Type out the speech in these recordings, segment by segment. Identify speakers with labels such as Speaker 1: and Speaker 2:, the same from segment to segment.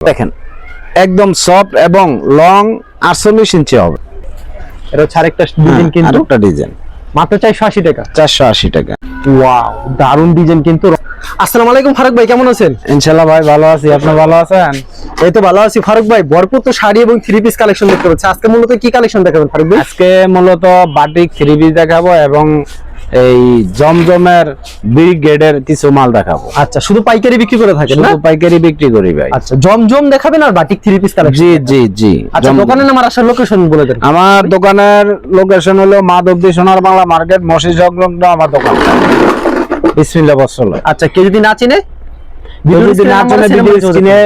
Speaker 1: দেখেন একদম সফট এবং লং 48 ইঞ্চি হবে।
Speaker 2: এটা হচ্ছে আরেকটা ডিজাইন, কিন্তু
Speaker 1: আরেকটা ডিজাইন
Speaker 2: মাত্র 480 টাকা।
Speaker 1: 480 টাকা।
Speaker 2: ওয়াও, দারুন ডিজাইন কিন্তু। আসসালামু আলাইকুম ফারুক ভাই, কেমন আছেন?
Speaker 1: ইনশাআল্লাহ ভাই ভালো আছি, আপনি ভালো আছেন?
Speaker 2: এই তো ভালো আছি ফারুক ভাই। ভরপুর তো শাড়ি এবং থ্রি পিস কালেকশন দেখতে পাচ্ছি। আজকে মূলত কি কালেকশন দেখাবেন ফারুক ভাই?
Speaker 1: আজকে মূলত বাটিক থ্রি পিস দেখাবো এবং এই জমজমের বিগ গ্রেডের কিছু মাল দেখাবো।
Speaker 2: আচ্ছা, শুধু পাইকারি বিক্রি করে থাকেন না?
Speaker 1: শুধু পাইকারি বিক্রি করি ভাই।
Speaker 2: আচ্ছা, জমজম দেখাবেন আর বাটিক থ্রি পিস কালেকশন?
Speaker 1: জি জি জি।
Speaker 2: আচ্ছা, দোকানের নাম আর আসার লোকেশন বলে দেন।
Speaker 1: আমার দোকানের লোকেশন হলো মাধবদী সোনার বাংলা মার্কেট, মসজিদ সংলগ্ন আমার দোকান। বিসমিল্লাহ বসল।
Speaker 2: আচ্ছা, কেউ যদি না চিনে,
Speaker 1: যদি না চিনে ভিডিও স্ক্রিনে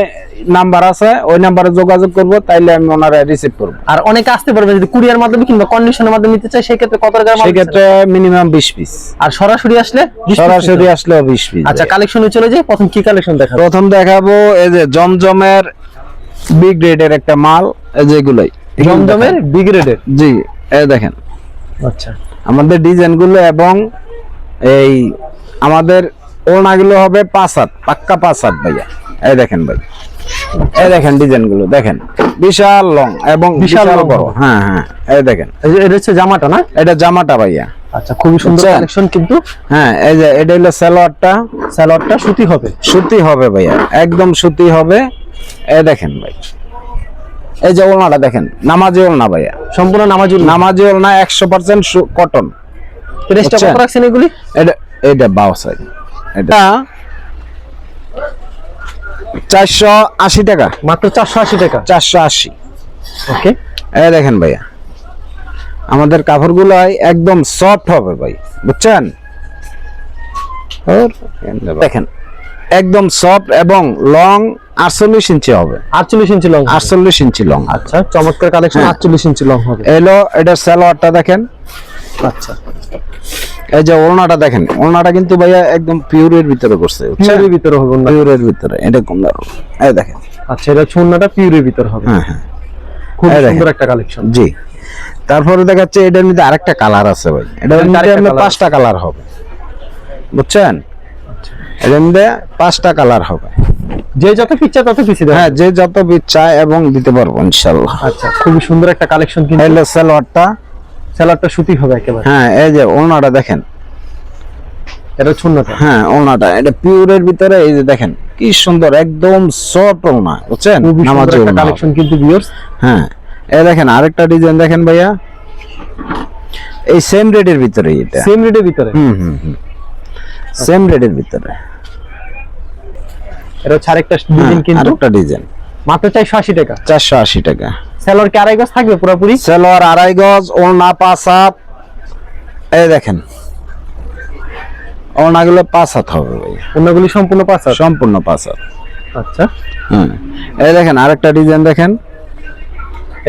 Speaker 1: নাম্বার আছে, ওই নাম্বারে যোগাযোগ করব, তাইলে আমি ওনারে রিসিভ করব।
Speaker 2: আর অনেকে আসতে পারবে যদি কুরিয়ার মাধ্যমে কিংবা কন্ডিশনের মাধ্যমে নিতে চায়, সেই ক্ষেত্রে কত টাকা?
Speaker 1: সেই ক্ষেত্রে মিনিমাম 20 পিস।
Speaker 2: আর সরাসরি আসলে?
Speaker 1: সরাসরি আসলে 20 পিস।
Speaker 2: আচ্ছা, কালেকশনে চলে যাই। প্রথম কি কালেকশন দেখাবো?
Speaker 1: প্রথম দেখাবো এই যে জমজমের বিগ গ্রেডের একটা মাল, এই যে এগুলাই
Speaker 2: জমজমের বিগ গ্রেডের।
Speaker 1: জি, এই দেখেন
Speaker 2: আচ্ছা,
Speaker 1: আমাদের ডিজাইন গুলো এবং এই আমাদের ওড়নাগুলো হবে 5 হাত, পাক্কা 5 হাত ভাইয়া। এই দেখেন ভাই, এই দেখেন ডিজাইন গুলো দেখেন, বিশাল লং এবং বিশাল বড়। হ্যাঁ হ্যাঁ, এই দেখেন
Speaker 2: এটা হচ্ছে জামাটা না?
Speaker 1: এটা জামাটা ভাইয়া।
Speaker 2: আচ্ছা, খুবই সুন্দর কালেকশন কিন্তু।
Speaker 1: হ্যাঁ, এই যে এটা হলো সালোয়ারটা।
Speaker 2: সালোয়ারটা সুতি হবে?
Speaker 1: সুতি হবে ভাইয়া, একদম সুতি হবে। এই দেখেন ভাই, এই যে ওড়নাটা দেখেন, নামাজি ওড়না ভাইয়া,
Speaker 2: সম্পূর্ণ
Speaker 1: নামাজি ওড়না 100% কটন।
Speaker 2: প্রাইসটা কত রাখছেন এগুলি?
Speaker 1: এটা বাও সাইড, এটা 480 টাকা।
Speaker 2: মাত্র 480 টাকা?
Speaker 1: 480।
Speaker 2: ওকে,
Speaker 1: এই দেখেন ভাইয়া, আমাদের কাপড়গুলো একদম সফট হবে ভাই, বুঝছেন? দেখেন একদম সফট এবং লং 48 ইঞ্চি হবে।
Speaker 2: 48 ইঞ্চি লং?
Speaker 1: 48 ইঞ্চি লং।
Speaker 2: আচ্ছা, চমৎকার কালেকশন। 48 ইঞ্চি লং হবে।
Speaker 1: এলো এটা সালোয়ারটা দেখেন।
Speaker 2: আচ্ছা,
Speaker 1: এই যে ওড়নাটা দেখেন, ওড়নাটা কিন্তু ভাইয়া একদম পিওরের ভিতরে করছে,
Speaker 2: পিওরের ভিতরে হবে না?
Speaker 1: পিওরের ভিতরে, এটা কম দাম। এই দেখেন।
Speaker 2: আচ্ছা, এটা ছুন্নাটা পিওরের ভিতরে হবে।
Speaker 1: হ্যাঁ হ্যাঁ,
Speaker 2: খুব সুন্দর একটা কালেকশন।
Speaker 1: জি। তারপরে দেখাচ্ছে এটার মধ্যে আরেকটা কালার আছে ভাই, এটার মধ্যে 5টা কালার হবে, বুঝছেন? এটার মধ্যে 5টা কালার হবে।
Speaker 2: যে যত পিচ্ছা তত পিছি দেয়?
Speaker 1: হ্যাঁ, যে যত চায় এবং দিতে পারবো ইনশাআল্লাহ।
Speaker 2: আচ্ছা, খুবই সুন্দর একটা কালেকশন কিন্তু।
Speaker 1: এই সালোয়ারটা,
Speaker 2: সালোয়ারটা সুতি হবে একেবারে।
Speaker 1: হ্যাঁ, এই যে ওড়নাটা দেখেন,
Speaker 2: এটা ছুন্নাটা।
Speaker 1: হ্যাঁ, ওড়নাটা এটা পিওরের ভিতরে, এই যে দেখেন কি সুন্দর, একদম সফট ওড়না, বুঝছেন?
Speaker 2: নামাজি ওড়না কালেকশন কিন্তু ভিউয়ার্স।
Speaker 1: হ্যাঁ, এই দেখেন আরেকটা ডিজাইন দেখেন ভাইয়া, এই সেম রেটের ভিতরে, এটা
Speaker 2: সেম রেটের ভিতরে?
Speaker 1: সেম রেটের ভিতরে।
Speaker 2: এটা হচ্ছে আরেকটা ডিজাইন কিন্তু।
Speaker 1: আরেকটা ডিজাইন
Speaker 2: মাত্র 480 টাকা?
Speaker 1: 480 টাকা।
Speaker 2: সালোয়ার কি আড়াই গজ থাকবে পুরোপুরি?
Speaker 1: সালোয়ার আড়াই গজ, ওড়না 5 হাত। এই দেখেন ওড়নাগুলো 5 হাত হবে ভাই,
Speaker 2: ওড়নাগুলি সম্পূর্ণ 5 হাত?
Speaker 1: সম্পূর্ণ 5 হাত।
Speaker 2: আচ্ছা,
Speaker 1: এই দেখেন আরেকটা ডিজাইন দেখেন,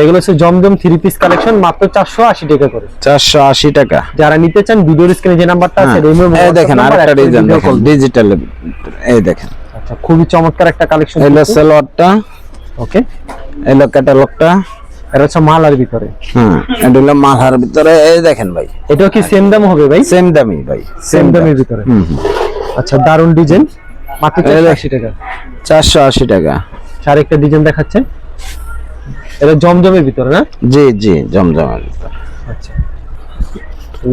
Speaker 2: এগুলো হচ্ছে জমজম থ্রি পিস কালেকশন, মাত্র 480 টাকা করে।
Speaker 1: 480 টাকা।
Speaker 2: যারা নিতে চান ভিডিওর স্ক্রিনে যে নাম্বারটা আছে,
Speaker 1: এই দেখেন আরেকটা ডিজাইন দেখেন, ডিজিটাল। এই দেখেন,
Speaker 2: আচ্ছা, খুবই চমৎকার একটা কালেকশন।
Speaker 1: এই সালোয়ারটা,
Speaker 2: ওকে,
Speaker 1: এই ক্যাটালগটা,
Speaker 2: এটা হচ্ছে মালার ভিতরে।
Speaker 1: এটা হলো মালার ভিতরে। এই দেখেন ভাই,
Speaker 2: এটাও কি সেম দাম হবে ভাই?
Speaker 1: সেম দামই ভাই,
Speaker 2: সেম দামের ভিতরে। আচ্ছা, দারুন ডিজাইন, মাত্র 480 টাকা।
Speaker 1: 480 টাকা।
Speaker 2: আরেকটা ডিজাইন দেখাচ্ছে, এটা জমজমের ভিতরে না?
Speaker 1: জি জি, জমজমের ভিতরে।
Speaker 2: আচ্ছা,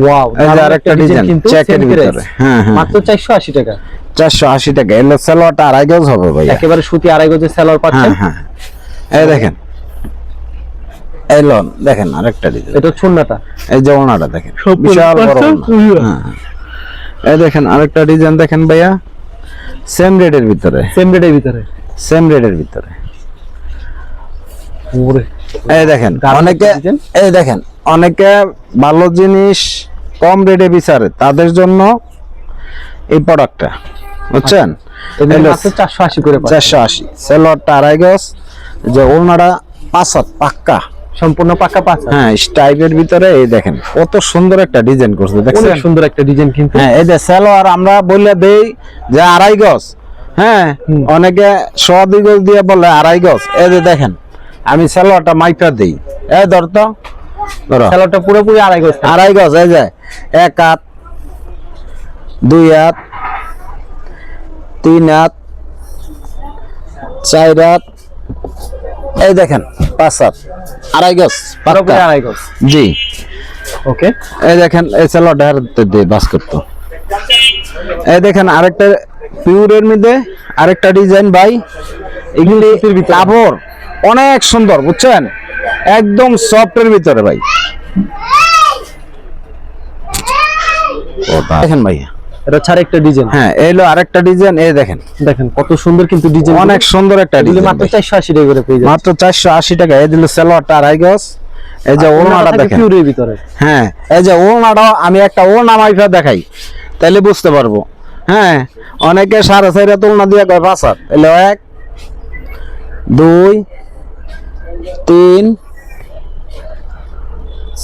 Speaker 2: ওয়াও,
Speaker 1: এই যে আরেকটা ডিজাইন চেকের ভিতরে। হ্যাঁ হ্যাঁ,
Speaker 2: মাত্র 480 টাকা।
Speaker 1: 480 টাকা। এর সালোয়ারটা আড়াই গজ হবে ভাই,
Speaker 2: একেবারে সুতি আড়াই গজের সালোয়ার পাচ্ছেন।
Speaker 1: হ্যাঁ হ্যাঁ, এই দেখেন, এই লন দেখেন আরেকটা ডিজাইন,
Speaker 2: এটা ছুন্নাটা।
Speaker 1: এই যে ওড়নাটা দেখেন, বিশাল বড় ওড়না। এই দেখেন আরেকটা ডিজাইন দেখেন ভাইয়া, সেম রেটের ভিতরে।
Speaker 2: সেম রেটের ভিতরে?
Speaker 1: সেম রেটের ভিতরে।
Speaker 2: ওরে,
Speaker 1: এই দেখেন অনেকে, এই দেখেন অনেকে ভালো জিনিস কম রেটে বিচারে, তাদের জন্য এই প্রোডাক্টটা, বুঝছেন?
Speaker 2: মাত্র 480 করে।
Speaker 1: 480। সালোয়ারটা আড়াই গজ, যে ওড়নাটা 5 হাত পাক্কা,
Speaker 2: সম্পূর্ণ পাকা 5 হাত।
Speaker 1: হ্যাঁ, স্টাইপের ভিতরে। এই দেখেন কত সুন্দর একটা ডিজাইন করছে, দেখছেন?
Speaker 2: অনেক সুন্দর একটা ডিজাইন কিন্তু।
Speaker 1: হ্যাঁ, এই যে সালোয়ার আমরা বললে দেই যে আড়াই গজ, হ্যাঁ, অনেকে 1.5 গজ দিয়ে বলে আড়াই গজ। এই যে দেখেন আমি সালোয়ারটা মাইপা দেই, এই ধর তো, ধরো
Speaker 2: সালোয়ারটা পুরোপুরি আড়াই গজ।
Speaker 1: আড়াই গজ। এই যে 1 হাত, 2 হাত, 3 হাত, 4 হাত, এই দেখেন 5 হাত আড়াই গজ
Speaker 2: পুরোপুরি আড়াই গজ।
Speaker 1: জি।
Speaker 2: ওকে,
Speaker 1: এই দেখেন এই সালোয়ারটা দিয়ে বাস করতো। এই দেখেন আরেকটা পিওরের মধ্যে আরেকটা ডিজাইন ভাই, এগুলি কাপড় অনেক সুন্দর বুঝছেন, একদম সফটের ভিতরে ভাই। দেখেন ভাই,
Speaker 2: এটা ছাড়া একটা ডিজাইন।
Speaker 1: হ্যাঁ এলো আরেকটা ডিজাইন, এই দেখেন
Speaker 2: দেখেন কত সুন্দর কিন্তু ডিজাইন,
Speaker 1: অনেক সুন্দর একটা ডিজাইন,
Speaker 2: মাত্র 480 টাকা করে পেয়ে যাবেন।
Speaker 1: মাত্র 480 টাকা। এই দিল সালোয়ারটা আড়াই গজ। এই যে ওড়নাটা দেখেন
Speaker 2: পিওরের ভিতরে।
Speaker 1: হ্যাঁ এই যে ওড়নাটাও আমি একটা ওড়না মাইফা দেখাই তাহলে বুঝতে পারবো। হ্যাঁ অনেকে 4.5 ওড়না দিয়ে কয় 5 হাত। এলো 1 2 3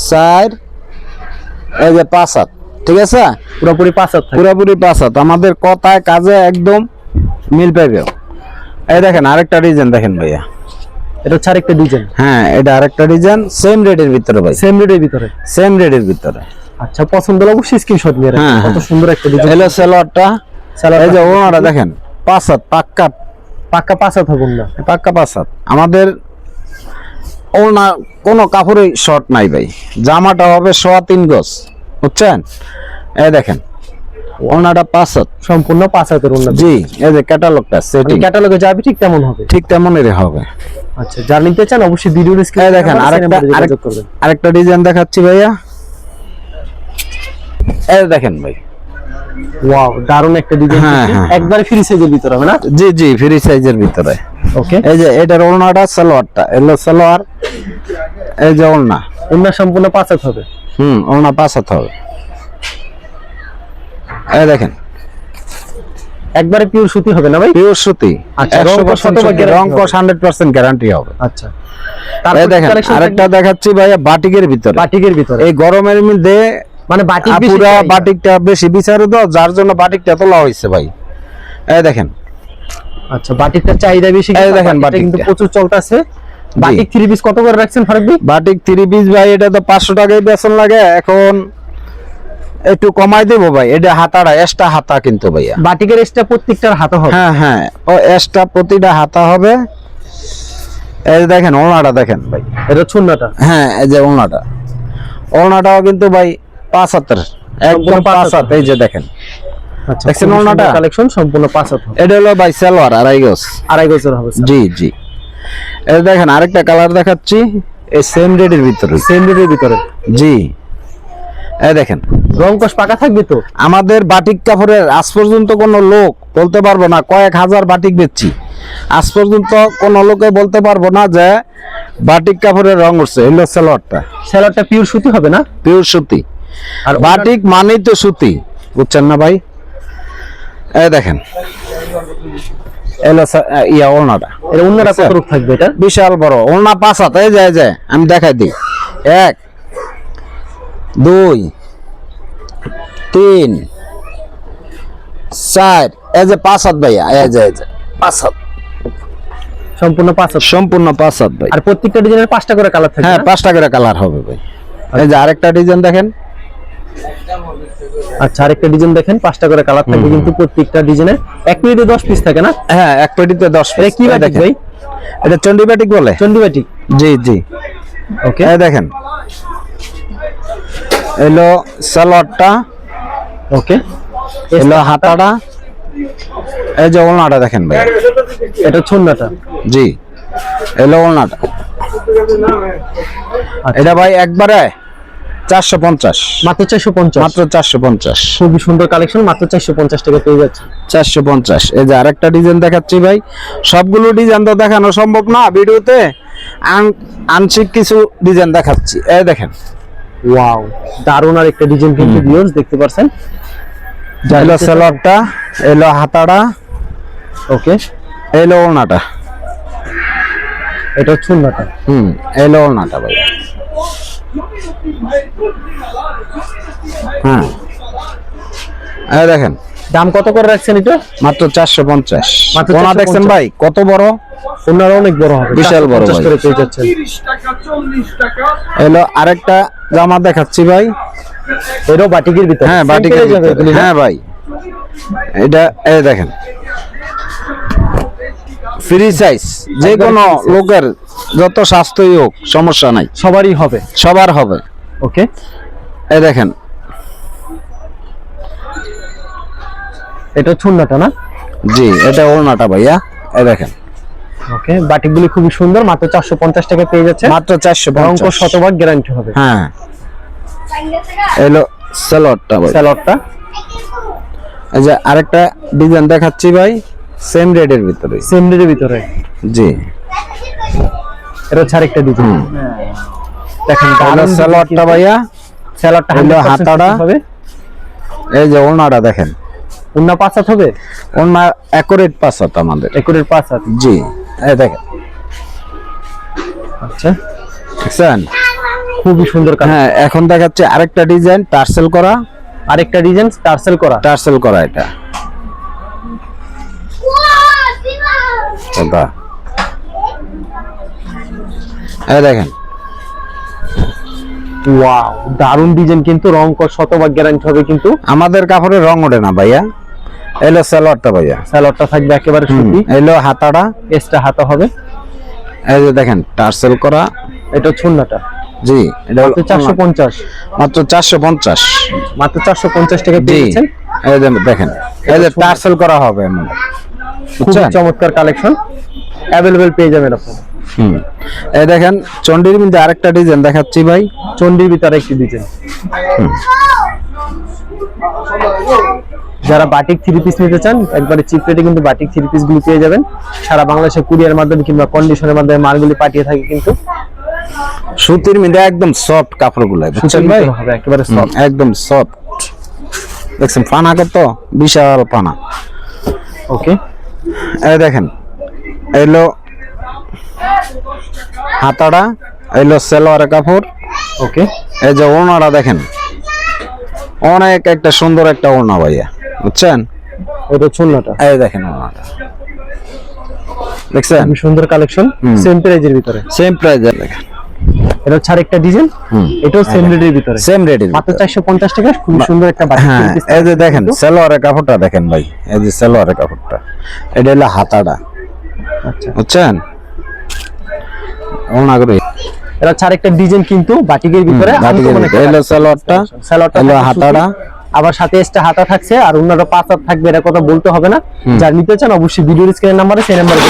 Speaker 1: 4 এই যে 5 হাত, ঠিক আছে
Speaker 2: পুরোপুরি 5 হাত থাকে।
Speaker 1: পুরোপুরি 5 হাত। আমাদের কথায় কাজে একদম মিল পাইবে। এই দেখেন আরেকটা ডিজাইন দেখেন ভাইয়া,
Speaker 2: এটা ছাড়া একটা ডিজাইন।
Speaker 1: হ্যাঁ এটা আরেকটা ডিজাইন, সেম রেটের ভিতরে ভাই,
Speaker 2: সেম রেটের ভিতরে।
Speaker 1: সেম রেটের ভিতরে।
Speaker 2: আচ্ছা, পছন্দ হলে অবশ্যই স্ক্রিনশট নিয়ে রাখবেন।
Speaker 1: হ্যাঁ,
Speaker 2: কত
Speaker 1: হ্যাঁ।
Speaker 2: সুন্দর একটা ডিজাইন।
Speaker 1: এলো সালোয়ারটা, এই যে ওনাটা দেখেন 5 হাত পাক্কা,
Speaker 2: পাক্কা 5 হাত হবে না?
Speaker 1: পাক্কা 5 হাত। আমাদের ওনা কোনো কাপড়ই শর্ট নাই ভাই। জামাটা হবে 3.25 গজ বুঝছেন। এই দেখেন ওনাটা 5 হাত,
Speaker 2: সম্পূর্ণ 5 হাতের ওড়না।
Speaker 1: জি। এই যে ক্যাটালগটা সেটিং
Speaker 2: ক্যাটালগে যাবে ঠিক তেমন হবে।
Speaker 1: ঠিক তেমনই হবে।
Speaker 2: আচ্ছা, যারা নিতে চান অবশ্যই ভিডিওর
Speaker 1: এই
Speaker 2: স্ক্রিনে
Speaker 1: দেখেন আরেকটা ডিজাইন দেখাচ্ছি ভাইয়া। এই দেখেন ভাই,
Speaker 2: ওয়াও, দারুণ একটা ডিজাইন।
Speaker 1: হ্যাঁ, হ্যাঁ।
Speaker 2: একবারে ফ্রি সাইজের ভিতরে হবে না?
Speaker 1: জি জি ফ্রি সাইজের ভিতরে।
Speaker 2: ওকে,
Speaker 1: এই যে এটার ওড়নাটা সালোয়ারটা এলো সালোয়ার, এই যে ওড়না,
Speaker 2: ওড়না সম্পূর্ণ 5 হাত হবে।
Speaker 1: ওড়না 5 হাত হবে। এই দেখেন
Speaker 2: একবারে পিওর সুতি হবে না ভাই?
Speaker 1: পিওর সুতি।
Speaker 2: আচ্ছা, রং কস শতভাগ guarantee
Speaker 1: রং
Speaker 2: হবে।
Speaker 1: কস 100% গ্যারান্টি হবে।
Speaker 2: আচ্ছা,
Speaker 1: এই দেখেন আরেকটা দেখাচ্ছি ভাইয়া বাটিকের ভিতরে।
Speaker 2: বাটিকের ভিতরে
Speaker 1: এই গরমের মধ্যে
Speaker 2: মানে বাটিক বেশি
Speaker 1: পুরা
Speaker 2: চাই।
Speaker 1: বাটিকটা বেশি বিচারে তো, যার জন্য বাটিকটা তোলা হয়েছে ভাই। এই দেখেন
Speaker 2: আচ্ছা, বাটিকটার চাহিদা বেশি।
Speaker 1: এই দেখেন
Speaker 2: বাটিকটা কিন্তু
Speaker 1: বাটিকটা।
Speaker 2: প্রচুর চলতেছে। বাটিক 3 পিস কত করে রাখছেন ফারুক ভাই?
Speaker 1: বাটিক 3 পিস ভাই এটা তো 500 টাকায় বেচন লাগে, এখন একটু কমাই দেবো ভাই। এটা হাতাটা এক্সট্রা হাতা কিন্তু ভাইয়া।
Speaker 2: বাটিকের এক্সট্রা প্রত্যেকটার হাতে হবে।
Speaker 1: হ্যাঁ হ্যাঁ ও এক্সট্রা প্রতিটা হাতা হবে। এই যে দেখেন ওড়নাটা দেখেন ভাই।
Speaker 2: এটা ছুন্নাটা।
Speaker 1: হ্যাঁ এই যে ওড়নাটাও কিন্তু ভাই 5 হাতের, একদম 5 হাত। এই যে দেখেন
Speaker 2: আচ্ছা,
Speaker 1: দেখছেন ওড়নাটা?
Speaker 2: কালেকশন সম্পূর্ণ 5 হাত হবে।
Speaker 1: এটা হলো ভাই সালোয়ার আড়াই গজ।
Speaker 2: আড়াই গজের হবে স্যার।
Speaker 1: জি জি। এই দেখেন আরেকটা কালার দেখাচ্ছি, এই সেম রেটের ভিতরে।
Speaker 2: সেম রেটের ভিতরে।
Speaker 1: জি। এই দেখেন
Speaker 2: রং কস পাকা থাকবে তো?
Speaker 1: আমাদের বাটিক কাপড়ের আজ পর্যন্ত কোনো লোক বলতে পারবো না, কয়েক হাজার বাটিক বেচছি, আজ পর্যন্ত কোনো লোকে বলতে পারবো না যে বাটিক কাপড়ের রং উঠছে। এলো সালোয়ারটা,
Speaker 2: সেলারটা পিওর সুতি হবে না?
Speaker 1: পিওর সুতি।
Speaker 2: আর
Speaker 1: বাটিক মানেই তো সুতি, বুঝছেন না ভাই। এই দেখেন এলো ইয়া ওড়নাটা।
Speaker 2: এর ওড়নাটা কত রূপ থাকবে এটা?
Speaker 1: বিশাল বড় ওড়না 5 হাত। এই যায় আমি দেখাই দিই। 1 2 3 4 এই যে 5 হাত ভাইয়া। এই যে 5 হাত,
Speaker 2: সম্পূর্ণ 5 হাত।
Speaker 1: সম্পূর্ণ 5 হাত ভাই।
Speaker 2: আর প্রত্যেকটা ডিজাইনের 5টা করে কালার থাকবে।
Speaker 1: হ্যাঁ 5টা করে কালার হবে ভাই। এই যে আরেকটা ডিজাইন দেখেন।
Speaker 2: আচ্ছা, আরেকটা ডিজাইন দেখেন, 5টা করে কালার থাকবে কিন্তু প্রত্যেকটা ডিজাইনে। এক মিনিটে 10 পিস থাকে না?
Speaker 1: হ্যাঁ এক পেটিতে 10
Speaker 2: এটা
Speaker 1: পিস।
Speaker 2: কি বাটিক ভাই?
Speaker 1: এটা চন্ডি বাটিক বলে।
Speaker 2: চন্ডি বাটিক।
Speaker 1: জি জি।
Speaker 2: ওকে,
Speaker 1: এই দেখেন এলো সালোয়ারটা,
Speaker 2: ওকে।
Speaker 1: এলো হাতাটা, এই যে ওড়নাটা দেখেন ভাই।
Speaker 2: এটা ছুন্নাটা।
Speaker 1: জি এলো ওড়নাটা। এটা ভাই একবারে 450,
Speaker 2: মাত্র 450।
Speaker 1: মাত্র 450।
Speaker 2: খুবই সুন্দর কালেকশন, মাত্র 450 টাকা পেয়ে যাচ্ছে।
Speaker 1: 450। এই যে আরেকটা ডিজাইন দেখাচ্ছি ভাই। সবগুলো ডিজাইন তো দেখানো সম্ভব না ভিডিওতে, আংশিক কিছু ডিজাইন দেখাচ্ছি। এই দেখেন
Speaker 2: ওয়াও, দারুণ আর একটা ডিজাইন কিন্তু ভিউয়ার্স দেখতে পাচ্ছেন।
Speaker 1: এলো সালোয়ারটা, এলো হাতাটা,
Speaker 2: ওকে।
Speaker 1: এলো ওড়নাটা।
Speaker 2: এটা ছুন্নাটা।
Speaker 1: এলো ওড়নাটা ভাই। হ্যাঁ এই দেখেন
Speaker 2: দাম কত করে রাখছেন এটা?
Speaker 1: মাত্র 450।
Speaker 2: মাত্র
Speaker 1: ওড়না
Speaker 2: 450
Speaker 1: দেখছেন ভাই কত বড়,
Speaker 2: ওনারা অনেক বড় হবে,
Speaker 1: বিশাল বড়
Speaker 2: 450
Speaker 1: ভাই।
Speaker 2: করে পেয়ে যাচ্ছেন।
Speaker 1: এলো আরেকটা জামা দেখাচ্ছি ভাই।
Speaker 2: এরও বাটিকের ভিতরে।
Speaker 1: হ্যাঁ বাটিকের
Speaker 2: Simple যাবে
Speaker 1: ভিতরে।
Speaker 2: এগুলি না?
Speaker 1: হ্যাঁ ভাই এটা এই দেখেন ফ্রি সাইজ, যে কোনো লোকের যত স্বাস্থ্যই হোক সমস্যা নাই,
Speaker 2: সবারই হবে।
Speaker 1: সবার হবে।
Speaker 2: ওকে,
Speaker 1: এই দেখেন,
Speaker 2: এটা ছুন্নাটা না?
Speaker 1: জি এটা ওড়নাটা ভাইয়া, এই দেখেন।
Speaker 2: ওকে, বাটিকগুলি খুবই সুন্দর, মাত্র 450 টাকা পেয়ে যাচ্ছে,
Speaker 1: মাত্র
Speaker 2: রং
Speaker 1: 450।
Speaker 2: শতভাগ গ্যারান্টি হবে।
Speaker 1: হ্যাঁ, এলো সালোয়ারটা ভাই।
Speaker 2: স্যালোয়ারটা
Speaker 1: এই যে আরেকটা ডিজাইন দেখাচ্ছি ভাই, সেম রেডের ভিতরে।
Speaker 2: সেম রেডের ভিতরে।
Speaker 1: জি,
Speaker 2: এটা হচ্ছে আরেকটা ডিজাইন। দেখেন
Speaker 1: এলো
Speaker 2: দারুণ
Speaker 1: সালোয়ারটা ভাইয়া,
Speaker 2: স্যালোয়ারটা
Speaker 1: হলো
Speaker 2: 100%
Speaker 1: হাতাটা।
Speaker 2: হবে।
Speaker 1: এই যে ওড়নাটা দেখেন,
Speaker 2: উন্না 5 হাত হবে,
Speaker 1: ওড়না অ্যাকুরেট 5 হাত আমাদের।
Speaker 2: একুরের 5 হাত।
Speaker 1: জি, এই দেখেন,
Speaker 2: আচ্ছা,
Speaker 1: দেখছেন?
Speaker 2: খুবই সুন্দর কালার।
Speaker 1: হ্যাঁ, এখন দেখাচ্ছে আরেকটা ডিজাইন টার্সেল করা,
Speaker 2: আরেকটা ডিজাইন টার্সেল করা।
Speaker 1: টার্সেল করা এটা। দাদা, এই দেখেন,
Speaker 2: ওয়াও, দারুণ ডিজাইন, কিন্তু রং কর শতভাগ গ্যারান্টি হবে কিন্তু।
Speaker 1: আমাদের কাপড়ে রং ওঠে না ভাইয়া। এলো সালোয়ারটা ভাইয়া,
Speaker 2: স্যালোয়ারটা থাকবে একেবারে সুতি,
Speaker 1: এলো হাতাটা,
Speaker 2: এক্সট্রা হাতা হবে।
Speaker 1: এই যে দেখেন টার্সেল করা।
Speaker 2: এটা ছুন্নাটা
Speaker 1: জি, এটা হলো
Speaker 2: 450,
Speaker 1: মাত্র 450।
Speaker 2: মাত্র 450 টাকা
Speaker 1: জি,
Speaker 2: পেয়ে যাচ্ছেন।
Speaker 1: এই যে দেখেন, এই যে টার্সেল করা হবে এমন,
Speaker 2: খুবই
Speaker 1: বুঝছেন?
Speaker 2: চমৎকার কালেকশন, অ্যাভেলেবেল পেয়ে যাবেন আপনারা।
Speaker 1: এই দেখেন চন্ডির মধ্যে আরেকটা ডিজাইন দেখাচ্ছি ভাই,
Speaker 2: চন্ডির ভিতরে একটি ডিজাইন। যারা বাটিক 3 পিস নিতে চান, একবারে চিপ রেটে কিন্তু বাটিক 3 পিস গুলো পেয়ে যাবেন। সারা বাংলাদেশে কুরিয়ার মাধ্যমে কিংবা কন্ডিশনের মাধ্যমে মালগুলি পাঠিয়ে থাকে কিন্তু।
Speaker 1: সুতির মধ্যে একদম সফট কাপড়গুলো, বুঝছেন ভাই?
Speaker 2: হবে একেবারে সফট।
Speaker 1: একদম সফট। দেখছেন পানা কত বিশাল পানা।
Speaker 2: ওকে,
Speaker 1: এই দেখেন, এলো হাতাটা, এলো সালোয়ারের কাপড়।
Speaker 2: ওকে,
Speaker 1: এই যে ওড়নাটা দেখেন, অনেক একটা সুন্দর একটা ওড়না ভাইয়া, বুঝছেন?
Speaker 2: এটা ছুন্নাটা।
Speaker 1: এই দেখেন ওড়নাটা, দেখছেন?
Speaker 2: খুবই সুন্দর কালেকশন, সেম প্রাইজের ভিতরে।
Speaker 1: সেম প্রাইজে দেখেন,
Speaker 2: এটা হচ্ছে আরেকটা ডিজাইন, এটাও সেম রেটের ভিতরে,
Speaker 1: সেম রেডি।
Speaker 2: মাত্র 450 টাকা। খুব সুন্দর একটা বাটিক
Speaker 1: হ্যাঁ,
Speaker 2: 3 পিস।
Speaker 1: এই যে দেখেন সালোয়ারের কাপড়টা দেখেন ভাই, এই যে সালোয়ারের কাপড়টা, এটা হলো হাতাটা,
Speaker 2: আচ্ছা,
Speaker 1: বুঝছেন? ওড়না করে
Speaker 2: এটা হচ্ছে আরেকটা ডিজাইন কিন্তু বাটিকের ভিতরে। uncommon একটা
Speaker 1: এলো সালোয়ারটা,
Speaker 2: স্যালোয়ারটা
Speaker 1: এলো
Speaker 2: থাকবে
Speaker 1: হাতাটা।
Speaker 2: সুতি, আবার সাথে এক্সট্রা হাতা থাকছে, আর অন্যটা 5 হাত থাকবে, এটা কথা বলতে হবে না। যার নিতে চান অবশ্যই ভিডিওর স্ক্রিনের নাম্বারে, সেই নাম্বারে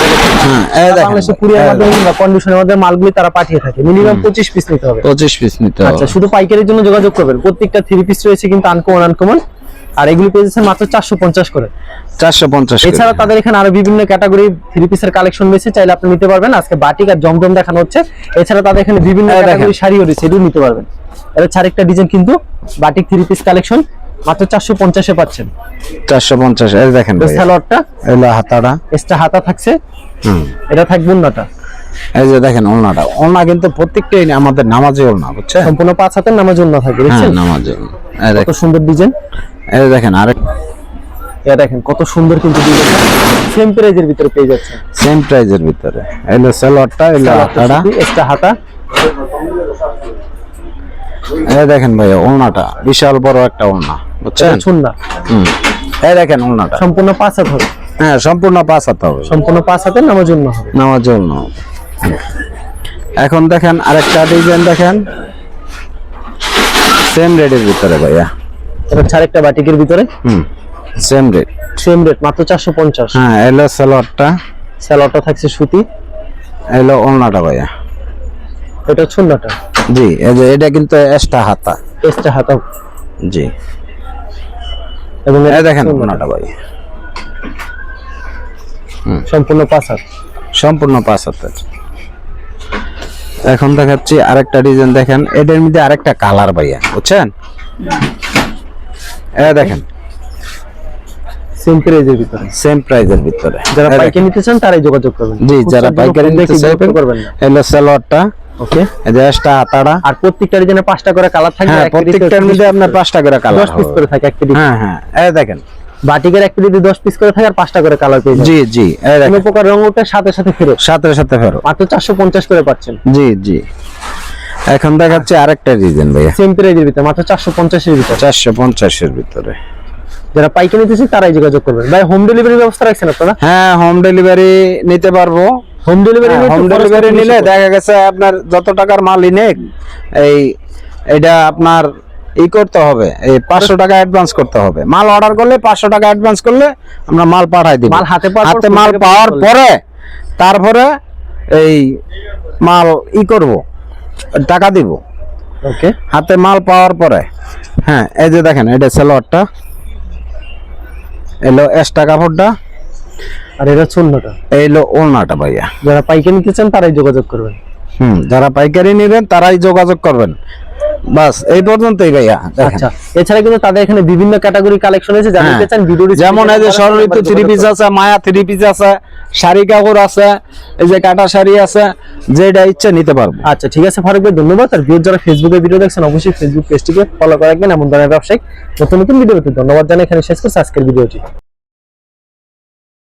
Speaker 1: হ্যাঁ, এই দেখেন
Speaker 2: বাংলাদেশে কুরিয়ার মাধ্যমে কিংবা কন্ডিশনের মাধ্যমে মালগুলি তারা পাঠিয়ে থাকে। মিনিমাম 25 পিস নিতে হবে।
Speaker 1: 25 পিস নিতে হবে।
Speaker 2: আচ্ছা, শুধু পাইকারির জন্য যোগাযোগ করবেন। প্রত্যেকটা 3 পিস রয়েছে কিন্তু আনকমন, আর এগুলি পেয়েছেন মাত্র 450 করে।
Speaker 1: 450 করে।
Speaker 2: এছাড়া তাদের এখানে আরো বিভিন্ন ক্যাটাগরি 3 পিসের কালেকশন রয়েছে, চাইলে আপনি নিতে পারবেন। আজকে বাটিক আর জমজম দেখানো হচ্ছে, এছাড়া তাদের এখানে বিভিন্ন ক্যাটাগরি শাড়িও রয়েছে, এটাও নিতে পারবেন। এটা হচ্ছে আরেকটা ডিজাইন কিন্তু বাটিক 3 পিস কালেকশন, মাত্র 450 এ পাচ্ছেন।
Speaker 1: 450। এই দেখেন ভাই,
Speaker 2: স্যালোয়ারটা
Speaker 1: এলো হাতাটা,
Speaker 2: এক্সট্রা হাতা থাকছে, এটা থাকবে উন্নাটা।
Speaker 1: এই যে দেখেন ওড়নাটা, ওড়না কিন্তু প্রত্যেকটাই আমাদের নামাজি ওড়না, বুঝছেন?
Speaker 2: সম্পূর্ণ 5 হাতের নামাজ উন্না থাকবে,
Speaker 1: হ্যাঁ,
Speaker 2: দেখছেন
Speaker 1: নামাজি ওড়না। এই
Speaker 2: কত
Speaker 1: দেখেন,
Speaker 2: সুন্দর ডিজাইন।
Speaker 1: এই দেখেন আরেক,
Speaker 2: এটা দেখেন কত সুন্দর কিন্তু ডিজাইন, সেম প্রাইজের ভিতরে পেয়ে যাচ্ছে।
Speaker 1: সেম প্রাইজের ভিতরে, এলো সালোয়ারটা, এলো হাতাটা।
Speaker 2: এক্সট্রা হাতা।
Speaker 1: এই দেখেন ভাই ওড়নাটা, বিশাল বড় একটা ওড়না, বুঝছেন?
Speaker 2: ছুন্না,
Speaker 1: এই দেখেন ওড়নাটা,
Speaker 2: সম্পূর্ণ 5 হাত হবে,
Speaker 1: হ্যাঁ সম্পূর্ণ 5 হাত হবে,
Speaker 2: সম্পূর্ণ 5 হাতের নামাজ উন্না হবে।
Speaker 1: নামাজি ওড়না হবে। এখন দেখেন আরেকটা ডিজাইন দেখেন, সেম রেডের ভিতরে ভাইয়া।
Speaker 2: এটা হচ্ছে আরেকটা বাটিকের ভিতরে,
Speaker 1: সেম রেড।
Speaker 2: সেম রেট, মাত্র 450।
Speaker 1: হ্যাঁ, এলো সালোয়ারটা,
Speaker 2: স্যালোয়ারটা থাকছে সুতি,
Speaker 1: এলো ওড়নাটা ভাইয়া।
Speaker 2: এটা ছুন্নাটা।
Speaker 1: জি, এই যে এটা কিন্তু এক্সট্রা হাতা।
Speaker 2: এক্সট্রা হাতা,
Speaker 1: জি,
Speaker 2: এবং
Speaker 1: এই দেখেন ওড়নাটা ভাই,
Speaker 2: সম্পূর্ণ 5 হাত।
Speaker 1: সম্পূর্ণ 5 হাতের। এখন দেখাচ্ছি আরেকটা ডিজাইন দেখেন, এটার মধ্যে আরেকটা কালার ভাইয়া, বুঝছেন? এই দেখেন
Speaker 2: সেম প্রাইজের ভিতরে,
Speaker 1: সেম প্রাইজের ভিতরে।
Speaker 2: যারা
Speaker 1: এই
Speaker 2: পাইকারি নিতে চান তারাই যোগাযোগ করবেন।
Speaker 1: জি, যারা পাইকারি নিতে চাইবেন,
Speaker 2: করবেন না।
Speaker 1: এলো সালোয়ারটা,
Speaker 2: ওকে,
Speaker 1: এই যে এক্সট্রা হাতাটা।
Speaker 2: আর প্রত্যেকটা ডিজাইনে 5টা করে কালার থাকবে,
Speaker 1: হ্যাঁ,
Speaker 2: একটা
Speaker 1: প্রত্যেকটার মধ্যে আপনার 5টা করে কালার
Speaker 2: 10 পিস
Speaker 1: হবে।
Speaker 2: করে থাকে একটা ডিজাইন।
Speaker 1: হ্যাঁ হ্যাঁ, এই দেখেন।
Speaker 2: বাটিকের একটা ডিজাইনে 10 পিস করে থাকে আর 5টা করে কালার পেয়ে যাবেন।
Speaker 1: জি জি, এই
Speaker 2: কোনো
Speaker 1: দেখেন,
Speaker 2: প্রকার রং ওঠার সাথে সাথে ফেরত,
Speaker 1: সাথে সাথে ফেরো।
Speaker 2: মাত্র 450 করে পাচ্ছেন।
Speaker 1: জি জি। এখন দেখাচ্ছি আরেকটা ডিজাইন ভাইয়া,
Speaker 2: সেম প্রাইজের ভিতরে, মাত্র 450 এর ভিতরে।
Speaker 1: 450 এর ভিতরে।
Speaker 2: যারা পাইকারি নিতে চান তারাই যোগাযোগ করবেন। ভাই হোম ডেলিভারি ব্যবস্থা রাখছেন আপনারা?
Speaker 1: হ্যাঁ, হোম ডেলিভারি নিতে পারবো।
Speaker 2: হোম ডেলিভারি
Speaker 1: হোম ডেলিভারি নিলে দেখা গেছে আপনার যত টাকার মালই নেক এইটা আপনার করতে হবে, এই 500 টাকা অ্যাডভান্স করতে হবে। মাল অর্ডার করলে 500 টাকা অ্যাডভান্স করলে আমরা মাল পাঠাই দিব।
Speaker 2: মাল হাতে পাওয়ার পর
Speaker 1: হাতে মাল পাওয়ার পরে তারপরে এই মাল করব, টাকা দিব।
Speaker 2: ওকে,
Speaker 1: হাতে মাল পাওয়ার পরে হ্যাঁ এই যে দেখেন এটা সেলোয়ারটা, এলো এক্সট্রা কাপড়টা,
Speaker 2: আর এটা চুন্নটা।
Speaker 1: এইলো ওড়নাটা ভাইয়া।
Speaker 2: যারা পাইকারি নিতে চান তারাই যোগাযোগ করবেন।
Speaker 1: যারা পাইকারি নেবেন তারাই যোগাযোগ করবেন। বাস এই পর্যন্তই ভাইয়া।
Speaker 2: আচ্ছা, এছাড়া কিন্তু তাদের এখানে বিভিন্ন ক্যাটাগরি কালেকশন আছে, যারা নিতে চান ভিডিওটি
Speaker 1: যেমন এই যে স্বর্ণঋতু থ্রি পিস আছে, মায়া থ্রি পিস আছে, শাড়ি কাপড় আছে, এই যে কাটা শাড়ি আছে, যেটা ইচ্ছা নিতে পারবো।
Speaker 2: আচ্ছা ঠিক আছে ফারুক ভাই, ধন্যবাদ। আর ভিউয়ার যারা ফেসবুকে ভিডিও দেখছেন অবশ্যই ফেসবুক পেজটিকে ফলো করে রাখবেন এমন ধরনের ব্যবসায়িক নতুন নতুন ভিডিও পেতে। ধন্যবাদ জানাই, এখানে শেষ করছি আজকের ভিডিওটি।